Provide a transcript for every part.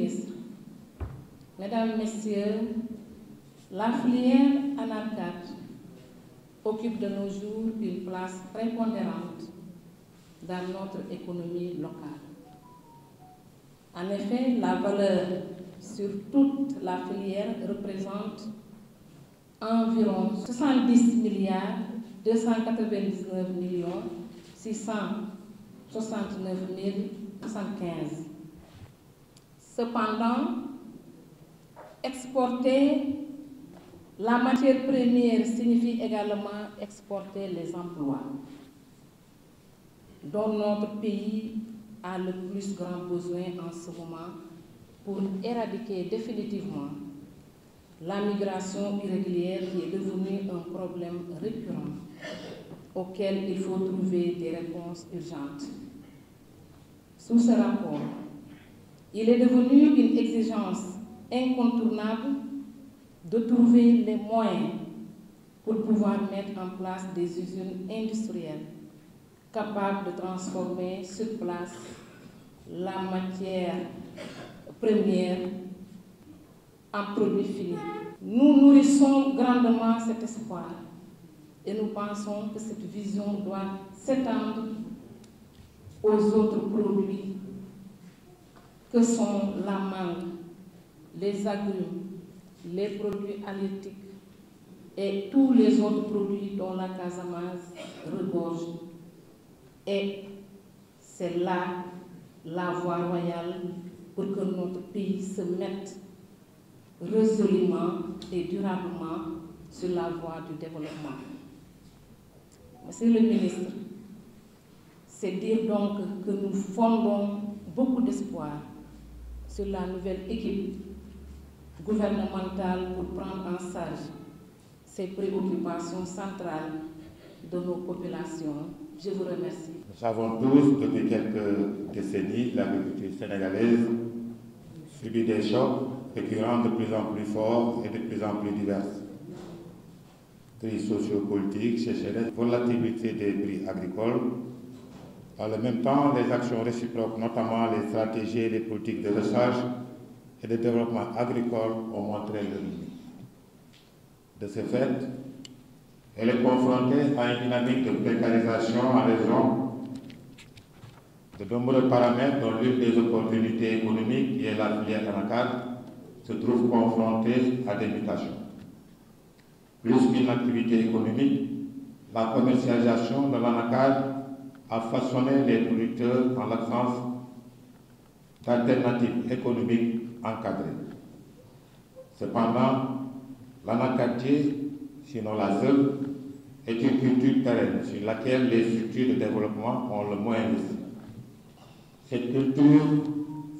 ministre, Mesdames, Messieurs, la filière anacarde occupe de nos jours une place prépondérante dans notre économie locale. En effet, la valeur sur toute la filière représente environ 70 milliards 299 millions 669 075. Cependant, exporter la matière première signifie également exporter les emplois, dont notre pays a le plus grand besoin en ce moment pour éradiquer définitivement la migration irrégulière qui est devenue un problème récurrent auquel il faut trouver des réponses urgentes. Sous ce rapport, il est devenu une exigence incontournable de trouver les moyens pour pouvoir mettre en place des usines industrielles capables de transformer sur place la matière première en produits finis. Nous nourrissons grandement cet espoir et nous pensons que cette vision doit s'étendre aux autres produits que sont la mangue, les agrumes, les produits halieutiques et tous les autres produits dont la Casamance regorge. Et c'est là la voie royale pour que notre pays se mette résolument et durablement sur la voie du développement. Monsieur le ministre, c'est dire donc que nous fondons beaucoup d'espoir sur la nouvelle équipe gouvernementale pour prendre en charge ces préoccupations centrales de nos populations. Je vous remercie. Nous savons tous, depuis quelques décennies, l'agriculture sénégalaise subit des chocs récurrents de plus en plus forts et de plus en plus diverses. Crise sociopolitique, sécheresse, volatilité des prix agricoles. En même temps, les actions réciproques, notamment les stratégies et les politiques de recherche et de développement agricole, ont montré leurs limites. De ce fait, elle est confrontée à une dynamique de précarisation en raison de nombreux paramètres dont l'une des opportunités économiques, qui est la filière anacarde, se trouve confrontée à des mutations. Plus qu'une activité économique, la commercialisation de l'anacarde a façonné les producteurs en l'absence d'alternatives économiques encadrées. Cependant, l'anacardier, sinon la seule, est une culture pérenne sur laquelle les structures de développement ont le moins investi. Cette culture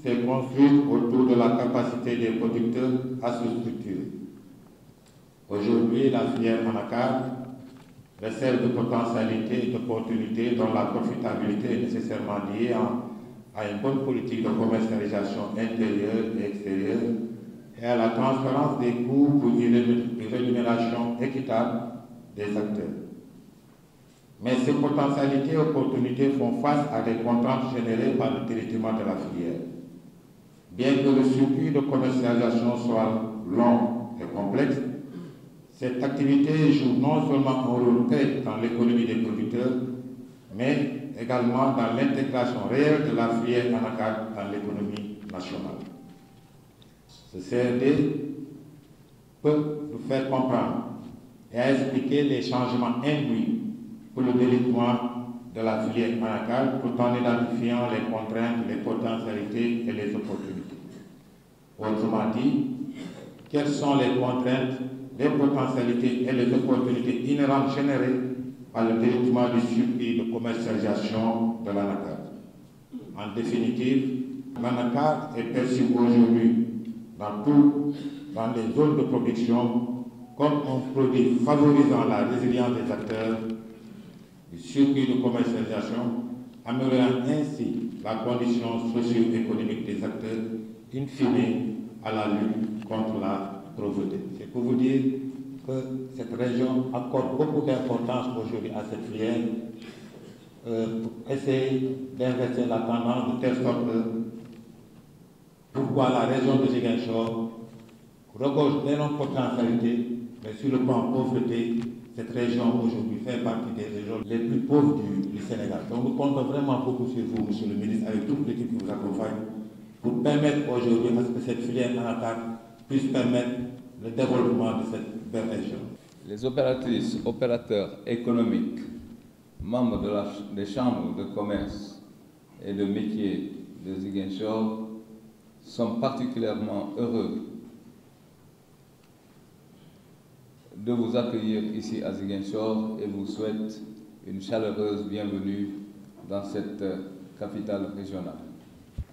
s'est construite autour de la capacité des producteurs à se structurer. Aujourd'hui, la filière anacarde recèle de potentialités et d'opportunités dont la profitabilité est nécessairement liée à une bonne politique de commercialisation intérieure et extérieure et à la transparence des coûts pour une rémunération équitable des acteurs. Mais ces potentialités et opportunités font face à des contraintes générées par le territoire de la filière. Bien que le circuit de commercialisation soit long et complexe, cette activité joue non seulement un rôle clé dans l'économie des producteurs, mais également dans l'intégration réelle de la filière anacarde dans l'économie nationale. Ce CRD peut nous faire comprendre et expliquer les changements induits pour le développement de la filière anacarde tout en identifiant les contraintes, les potentialités et les opportunités. Autrement dit, quelles sont les contraintes, les potentialités et les opportunités inhérentes générées par le développement du circuit de commercialisation de l'anacarde. En définitive, l'anacarde est perçu aujourd'hui dans les zones de production comme un produit favorisant la résilience des acteurs du circuit de commercialisation, améliorant ainsi la condition socio-économique des acteurs, in fine à la lutte contre la pauvreté. C'est pour vous dire que cette région accorde beaucoup d'importance aujourd'hui à cette filière pour essayer d'inverser la tendance de telle sorte pourquoi la région de Ziguinchor regorge d'énormes potentialités, mais sur le plan pauvreté, cette région aujourd'hui fait partie des régions les plus pauvres du Sénégal. Donc nous comptons vraiment beaucoup sur vous, Monsieur le ministre, avec toute l'équipe qui vous accompagne, pour permettre aujourd'hui à ce que cette filière Anacar puisse permettre le développement de cette belle région. Les opératrices, opérateurs économiques, membres des chambres de commerce et de métiers de Ziguinchor sont particulièrement heureux de vous accueillir ici à Ziguinchor et vous souhaitent une chaleureuse bienvenue dans cette capitale régionale.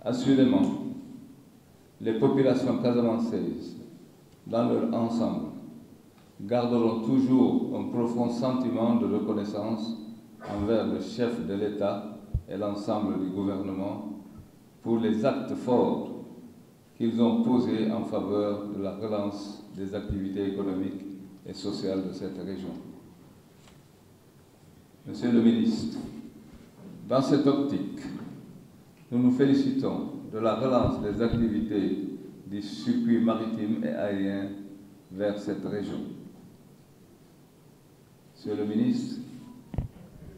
Assurément, les populations casamançaises, dans leur ensemble, garderont toujours un profond sentiment de reconnaissance envers le chef de l'État et l'ensemble du gouvernement pour les actes forts qu'ils ont posés en faveur de la relance des activités économiques et sociales de cette région. Monsieur le ministre, dans cette optique, nous nous félicitons de la relance des activités du circuit maritime et aérien vers cette région. Monsieur le ministre,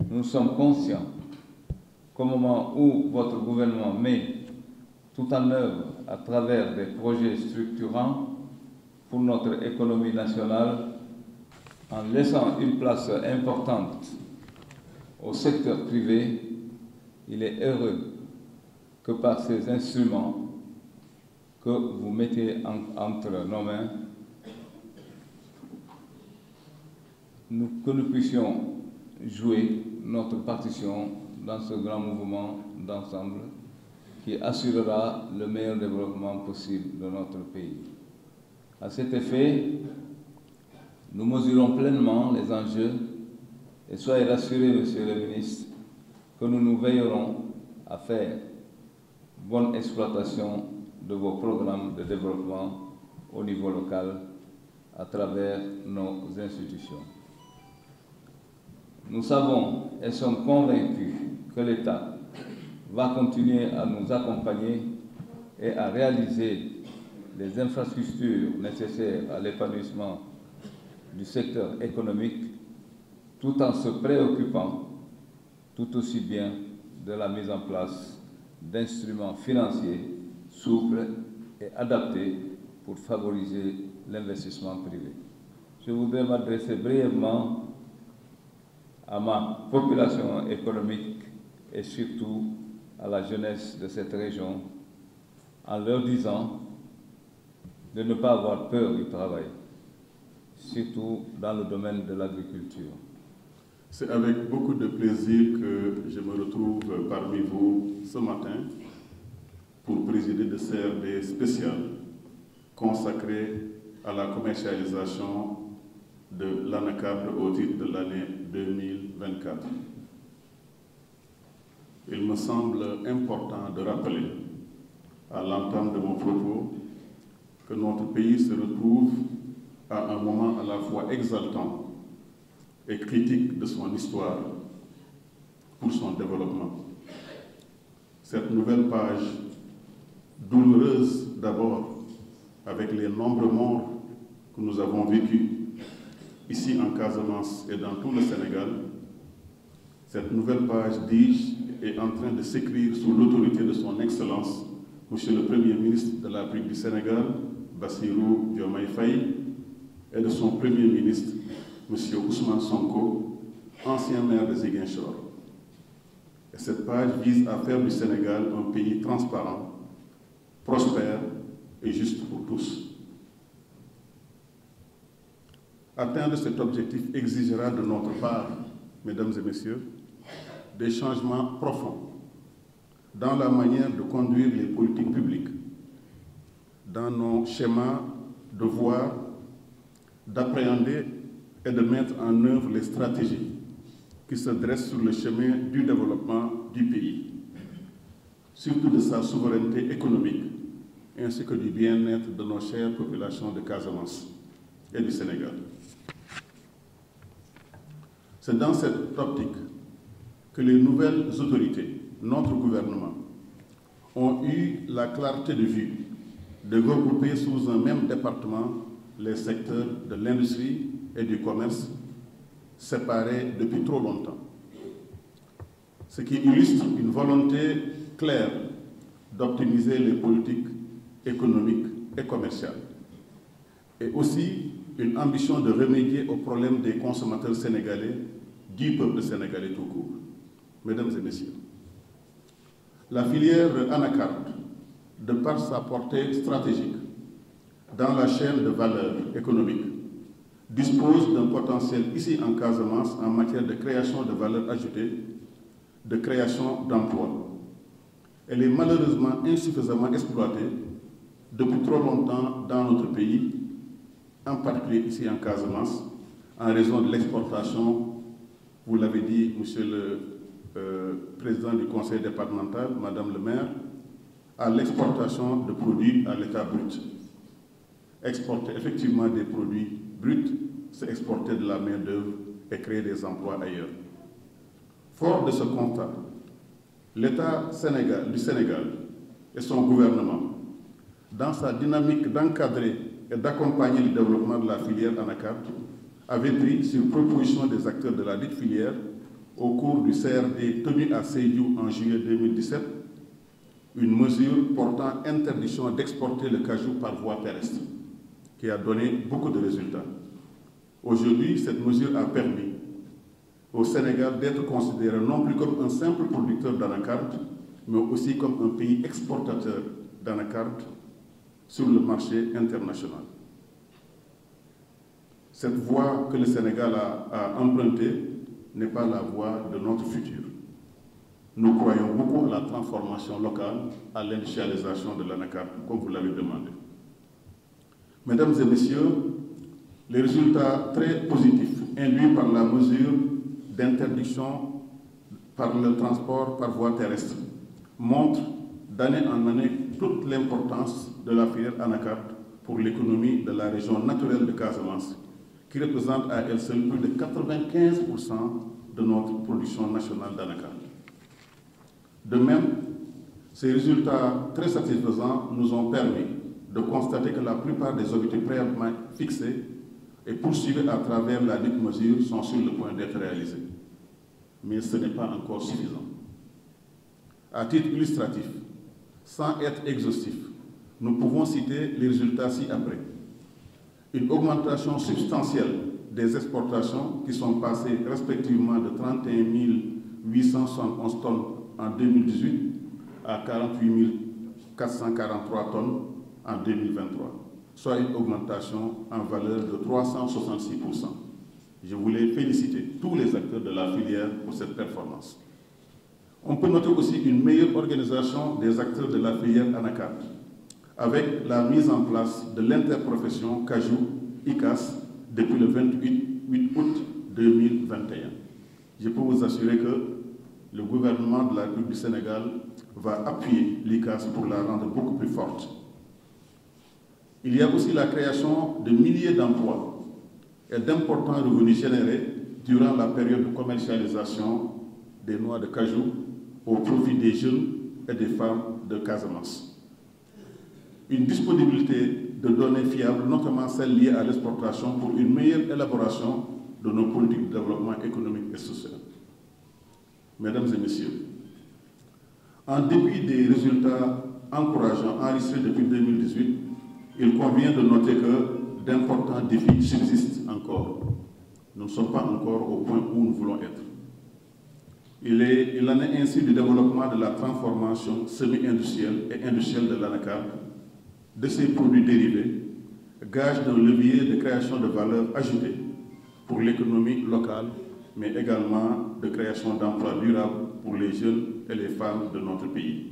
nous sommes conscients qu'au moment où votre gouvernement met tout en œuvre à travers des projets structurants pour notre économie nationale, en laissant une place importante au secteur privé, il est heureux que par ces instruments que vous mettez entre nos mains, que nous puissions jouer notre partition dans ce grand mouvement d'ensemble qui assurera le meilleur développement possible de notre pays. À cet effet, nous mesurons pleinement les enjeux et soyez rassurés, Monsieur le ministre, que nous veillerons à faire bonne exploitation de vos programmes de développement au niveau local à travers nos institutions. Nous savons et sommes convaincus que l'État va continuer à nous accompagner et à réaliser les infrastructures nécessaires à l'épanouissement du secteur économique, tout en se préoccupant tout aussi bien de la mise en place d'instruments financiers souples et adaptés pour favoriser l'investissement privé. Je voudrais m'adresser brièvement à ma population économique et surtout à la jeunesse de cette région en leur disant de ne pas avoir peur du travail, surtout dans le domaine de l'agriculture. C'est avec beaucoup de plaisir que je me retrouve parmi vous ce matin pour présider de CRD spécial consacré à la commercialisation de l'ANACAP au titre de l'année 2024. Il me semble important de rappeler à l'entame de mon propos que notre pays se retrouve à un moment à la fois exaltant et critique de son histoire pour son développement. Cette nouvelle page, douloureuse d'abord, avec les nombreux morts que nous avons vécus ici en Casamance et dans tout le Sénégal, cette nouvelle page, dis-je, est en train de s'écrire sous l'autorité de son Excellence, Monsieur le Premier ministre de la République du Sénégal, Bassirou Diomaye Faye, et de son Premier ministre, M. Ousmane Sonko, ancien maire de Ziguinchor. Et cette page vise à faire du Sénégal un pays transparent, prospère et juste pour tous. Atteindre cet objectif exigera de notre part, mesdames et messieurs, des changements profonds dans la manière de conduire les politiques publiques, dans nos schémas de voir, d'appréhender et de mettre en œuvre les stratégies qui se dressent sur le chemin du développement du pays, surtout de sa souveraineté économique, ainsi que du bien-être de nos chères populations de Casamance et du Sénégal. C'est dans cette optique que les nouvelles autorités, notre gouvernement, ont eu la clarté de vue de regrouper sous un même département les secteurs de l'industrie et du commerce séparés depuis trop longtemps. Ce qui illustre une volonté claire d'optimiser les politiques économiques et commerciales, et aussi une ambition de remédier aux problèmes des consommateurs sénégalais, du peuple sénégalais tout court. Mesdames et messieurs, la filière anacarde, de par sa portée stratégique dans la chaîne de valeur économique, dispose d'un potentiel ici en Casamance en matière de création de valeur ajoutée, de création d'emplois. Elle est malheureusement insuffisamment exploitée depuis trop longtemps dans notre pays, en particulier ici en Casamance, en raison de l'exportation, vous l'avez dit, monsieur le président du conseil départemental, madame le maire, à l'exportation de produits à l'état brut. Exporter effectivement des produits bruts, c'est exporter de la main-d'œuvre et créer des emplois ailleurs. Fort de ce constat, l'État du Sénégal et son gouvernement, dans sa dynamique d'encadrer et d'accompagner le développement de la filière anacarde, avait pris, sur proposition des acteurs de la dite filière, au cours du CRD tenu à Sédhiou en juillet 2017, une mesure portant interdiction d'exporter le cajou par voie terrestre, qui a donné beaucoup de résultats. Aujourd'hui, cette mesure a permis au Sénégal d'être considéré non plus comme un simple producteur d'anacarde, mais aussi comme un pays exportateur d'anacarde sur le marché international. Cette voie que le Sénégal a empruntée n'est pas la voie de notre futur. Nous croyons beaucoup à la transformation locale, à l'industrialisation de l'anacarde, comme vous l'avez demandé. Mesdames et messieurs, les résultats très positifs induits par la mesure d'interdiction par le transport par voie terrestre montrent d'année en année toute l'importance de la filière anacarde pour l'économie de la région naturelle de Casamance, qui représente à elle seule plus de 95% de notre production nationale d'anacarde. De même, ces résultats très satisfaisants nous ont permis de constater que la plupart des objectifs préalablement fixés et poursuivis à travers la dite mesure sont sur le point d'être réalisés. Mais ce n'est pas encore suffisant. À titre illustratif, sans être exhaustif, nous pouvons citer les résultats ci-après. Une augmentation substantielle des exportations qui sont passées respectivement de 31 871 tonnes en 2018 à 48 443 tonnes en 2023, soit une augmentation en valeur de 366%. Je voulais féliciter tous les acteurs de la filière pour cette performance. On peut noter aussi une meilleure organisation des acteurs de la filière anacarde, avec la mise en place de l'interprofession Cajou ICAS depuis le 28 août 2021. Je peux vous assurer que le gouvernement de la République du Sénégal va appuyer l'ICAS pour la rendre beaucoup plus forte. Il y a aussi la création de milliers d'emplois et d'importants revenus générés durant la période de commercialisation des noix de cajou au profit des jeunes et des femmes de Casamance. Une disponibilité de données fiables, notamment celles liées à l'exportation, pour une meilleure élaboration de nos politiques de développement économique et social. Mesdames et messieurs, en dépit des résultats encourageants enregistrés depuis 2018, il convient de noter que d'importants défis subsistent encore. Nous ne sommes pas encore au point où nous voulons être. Il en est ainsi du développement de la transformation semi-industrielle et industrielle de l'anacarde, de ses produits dérivés, gage d'un levier de création de valeur ajoutée pour l'économie locale, mais également de création d'emplois durables pour les jeunes et les femmes de notre pays.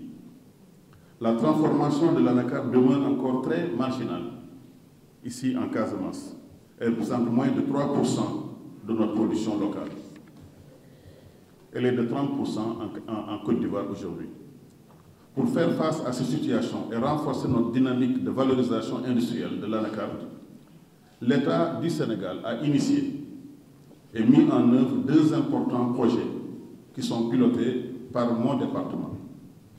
La transformation de l'anacarde demeure encore très marginale ici en Casamance. Elle représente moins de 3% de notre production locale. Elle est de 30% en Côte d'Ivoire aujourd'hui. Pour faire face à ces situations et renforcer notre dynamique de valorisation industrielle de l'anacarde, l'État du Sénégal a initié et mis en œuvre deux importants projets qui sont pilotés par mon département.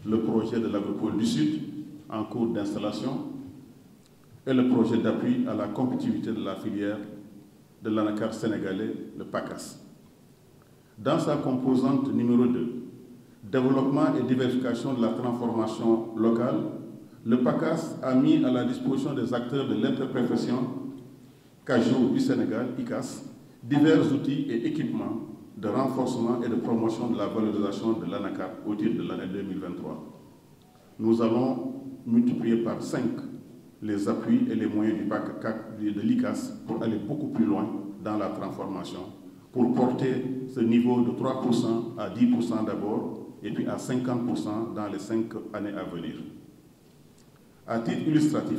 Le projet de l'Agropole du Sud, en cours d'installation, et le projet d'appui à la compétitivité de la filière de l'anacarde sénégalais, le PACAS. Dans sa composante numéro 2, développement et diversification de la transformation locale, le PACAS a mis à la disposition des acteurs de l'interprofession cajou du Sénégal, ICAS, divers outils et équipements de renforcement et de promotion de la valorisation de l'anacarde au titre de l'année 2023. Nous allons multiplier par 5 les appuis et les moyens de l'ICAS pour aller beaucoup plus loin dans la transformation, pour porter ce niveau de 3% à 10% d'abord, et puis à 50% dans les 5 années à venir. À titre illustratif,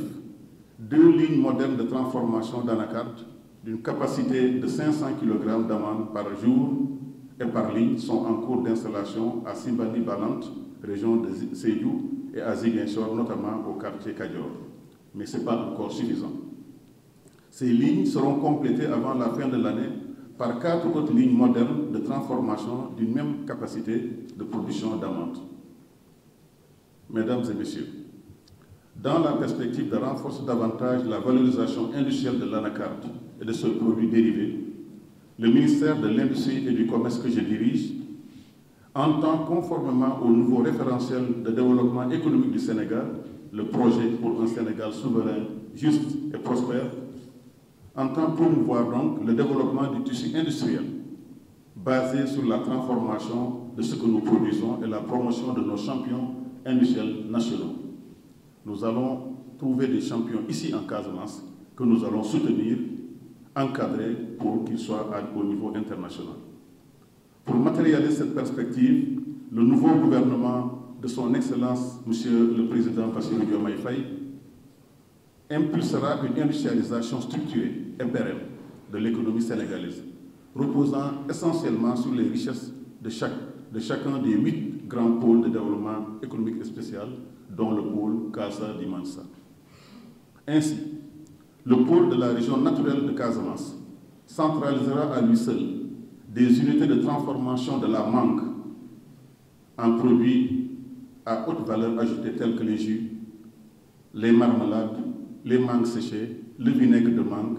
2 lignes modernes de transformation d'anacarde d'une capacité de 500 kg d'amande par jour et par ligne sont en cours d'installation à Simbani-Balante, région de Sédhiou, et à Ziguinchor, notamment au quartier Kadior. Mais ce n'est pas encore suffisant. Ces lignes seront complétées avant la fin de l'année par 4 autres lignes modernes de transformation d'une même capacité de production d'amande. Mesdames et messieurs, dans la perspective de renforcer davantage la valorisation industrielle de l'anacarde et de ce produit dérivé, le ministère de l'Industrie et du Commerce que je dirige entend, conformément au nouveau référentiel de développement économique du Sénégal, le projet pour un Sénégal souverain, juste et prospère, entend promouvoir donc le développement du tissu industriel basé sur la transformation de ce que nous produisons et la promotion de nos champions industriels nationaux. Nous allons trouver des champions ici en Casamance que nous allons soutenir, encadrer pour qu'ils soient au niveau international. Pour matérialiser cette perspective, le nouveau gouvernement de son Excellence, Monsieur le Président Bassirou Diomaye Faye, impulsera une industrialisation structurée et pérenne de l'économie sénégalaise, reposant essentiellement sur les richesses de chacun des 8 grands pôles de développement économique et spécial, dont le pôle Casa di Mansa. Ainsi, le pôle de la région naturelle de Casamance centralisera à lui seul des unités de transformation de la mangue en produits à haute valeur ajoutée tels que les jus, les marmelades, les mangues séchées, le vinaigre de mangue,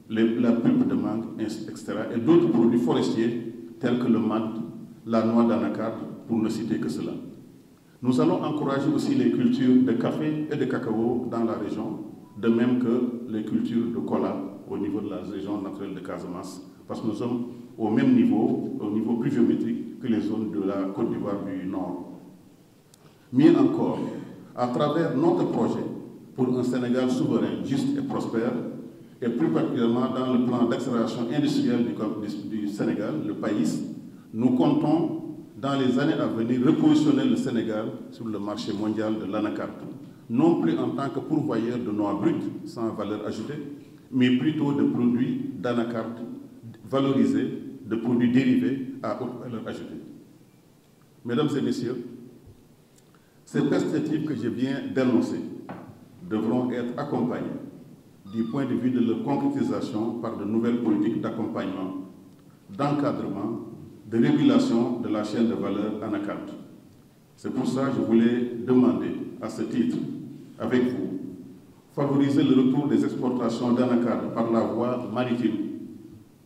la pulpe de mangue, etc. et d'autres produits forestiers tels que le mad, la noix d'anacarde, pour ne citer que cela. Nous allons encourager aussi les cultures de café et de cacao dans la région, de même que les cultures de cola au niveau de la région naturelle de Casamance, parce que nous sommes au même niveau, au niveau pluviométrique que les zones de la Côte d'Ivoire du Nord. Mieux encore, à travers notre projet pour un Sénégal souverain, juste et prospère, et plus particulièrement dans le plan d'accélération industrielle du Sénégal, le PAIS, nous comptons, dans les années à venir, repositionner le Sénégal sur le marché mondial de l'anacarde, non plus en tant que pourvoyeur de noix brutes sans valeur ajoutée, mais plutôt de produits d'anacarde valorisés, de produits dérivés à haute valeur ajoutée. Mesdames et messieurs, ces perspectives que je viens d'énoncer devront être accompagnées du point de vue de leur concrétisation par de nouvelles politiques d'accompagnement, d'encadrement, de régulation de la chaîne de valeur anacarde. C'est pour ça que je voulais demander à ce titre, avec vous, favoriser le retour des exportations d'anacarde par la voie maritime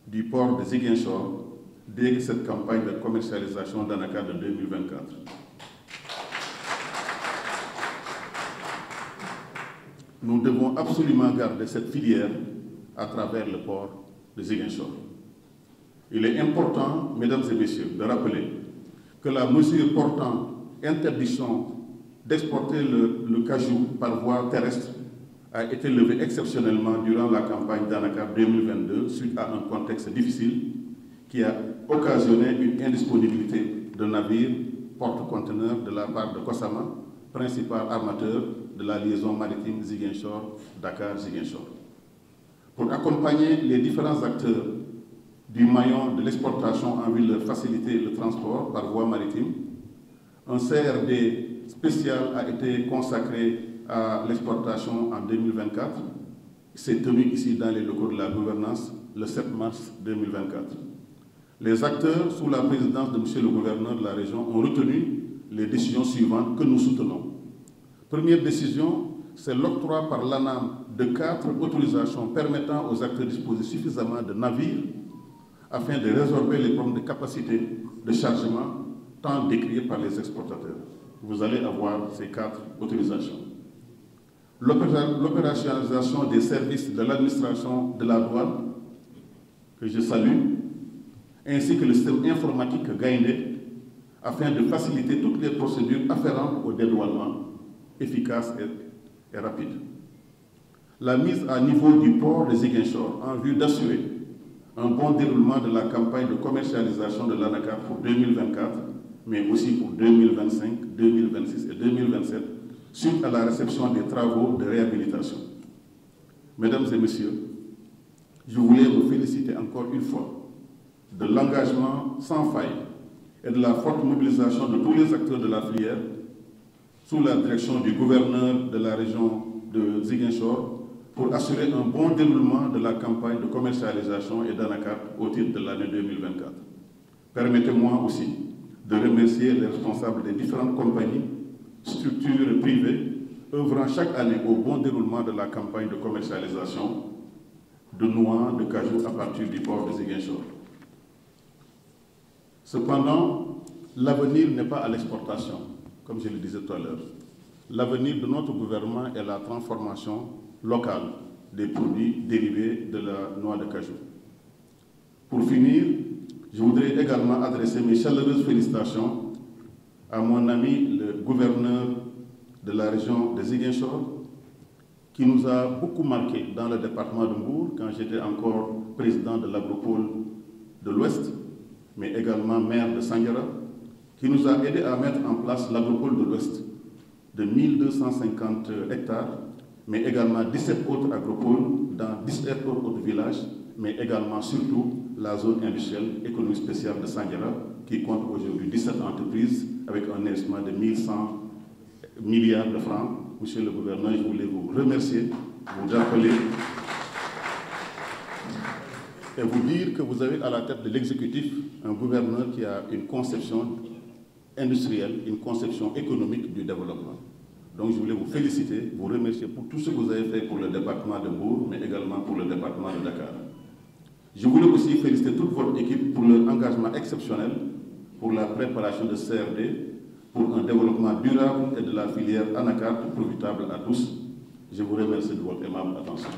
du port de Ziguinchor dès cette campagne de commercialisation d'anacarde de 2024. Nous devons absolument garder cette filière à travers le port de Ziguinchor. Il est important, mesdames et messieurs, de rappeler que la mesure portant interdiction d'exporter le cajou par voie terrestre a été levée exceptionnellement durant la campagne d'anacarde 2022 suite à un contexte difficile qui a occasionné une indisponibilité de navires porte-conteneurs de la part de Kosama, principal armateur de la liaison maritime Ziguinchor-Dakar-Ziguinchor. Pour accompagner les différents acteurs du maillon de l'exportation en vue de faciliter le transport par voie maritime, un CRD spécial a été consacré à l'exportation en 2024. Il s'est tenu ici dans les locaux de la gouvernance le 7 mars 2024. Les acteurs, sous la présidence de M. le gouverneur de la région, ont retenu les décisions suivantes que nous soutenons. Première décision, c'est l'octroi par l'ANAM de 4 autorisations permettant aux acteurs de disposer suffisamment de navires afin de résorber les problèmes de capacité de chargement tant décriés par les exportateurs. Vous allez avoir ces 4 autorisations. L'opérationnalisation des services de l'administration de la douane, que je salue, ainsi que le système informatique Gaïndé, afin de faciliter toutes les procédures afférentes au dédouanement efficace et rapide. La mise à niveau du port de Ziguinchor en vue d'assurer un bon déroulement de la campagne de commercialisation de l'ANACAR pour 2024, mais aussi pour 2025, 2026 et 2027, suite à la réception des travaux de réhabilitation. Mesdames et messieurs, je voulais vous féliciter encore une fois de l'engagement sans faille et de la forte mobilisation de tous les acteurs de la filière sous la direction du gouverneur de la région de Ziguinchor pour assurer un bon déroulement de la campagne de commercialisation et d'ANACAR au titre de l'année 2024. Permettez-moi aussi de remercier les responsables des différentes compagnies, structures privées, œuvrant chaque année au bon déroulement de la campagne de commercialisation de noix de cajou à partir du port de Ziguinchor. Cependant, l'avenir n'est pas à l'exportation, comme je le disais tout à l'heure. L'avenir de notre gouvernement est la transformation locale des produits dérivés de la noix de cajou. Pour finir, je voudrais également adresser mes chaleureuses félicitations à mon ami le gouverneur de la région de Ziguinchor, qui nous a beaucoup marqué dans le département de Mbour, quand j'étais encore président de l'agropole de l'Ouest, mais également maire de Sandiara, qui nous a aidé à mettre en place l'agropole de l'Ouest de 1250 hectares, mais également 17 autres agropoles dans 17 autres villages, mais également surtout la zone industrielle économique spéciale de Sandiara, qui compte aujourd'hui 17 entreprises avec un investissement de 1100 milliards de francs. Monsieur le gouverneur, je voulais vous remercier, vous appeler et vous dire que vous avez à la tête de l'exécutif un gouverneur qui a une conception industrielle, une conception économique du développement. Donc je voulais vous féliciter, vous remercier pour tout ce que vous avez fait pour le département de Mbour, mais également pour le département de Dakar. Je voulais aussi féliciter toute votre équipe pour leur engagement exceptionnel pour la préparation de CRD, pour un développement durable et de la filière ANACAR profitable à tous. Je vous remercie de votre aimable attention.